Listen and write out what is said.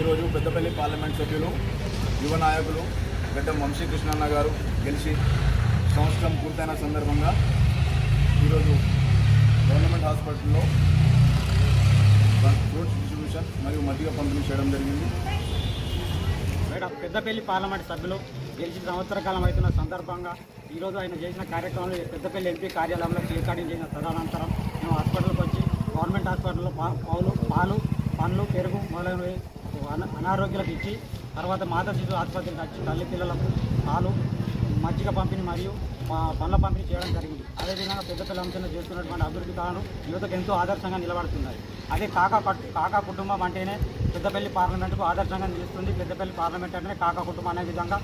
ఈరోజు పెద్దపల్లి పార్లమెంట్ సభ్యులు యువ నాయకులు గడ్డం వంశీకృష్ణన్న గారు గెలిచి సంవత్సరం పూర్తయిన సందర్భంగా ఈరోజు గవర్నమెంట్ హాస్పిటల్లో ఫ్రూట్స్ డిస్ట్రిబ్యూషన్ మరియు మజ్జిగ పంపిణీ చేయడం జరిగింది. పెద్దపల్లి పార్లమెంట్ సభ్యులు గెలిచిన సంవత్సర కాలం అవుతున్న సందర్భంగా ఈరోజు ఆయన చేసిన కార్యక్రమంలో పెద్దపల్లి ఎంపీ కార్యాలయంలో కేకాడింగ్ చేసిన తదనంతరం మేము హాస్పిటల్కి వచ్చి గవర్నమెంట్ హాస్పిటల్లో పాలు పండ్లు పెరుగు మొదలైనవి అనారోగ్యాలకు ఇచ్చి తర్వాత మాతా శిశు ఆసుపత్రికి వచ్చి తల్లి పిల్లలకు పాలు మజ్జిగ పంపిణీ మరియు పండ్ల పంపిణీ చేయడం జరిగింది. అదేవిధంగా పెద్దపల్లి అంశంలో చేస్తున్నటువంటి అభివృద్ధి కాను యువతకు ఎంతో ఆదర్శంగా నిలబడుతున్నాయి. అదే కాకా కుటుంబం అంటేనే పెద్దపల్లి పార్లమెంటుకు ఆదర్శంగా నిలుస్తుంది. పెద్దపల్లి పార్లమెంట్ అంటేనే కాకా కుటుంబం అనే విధంగా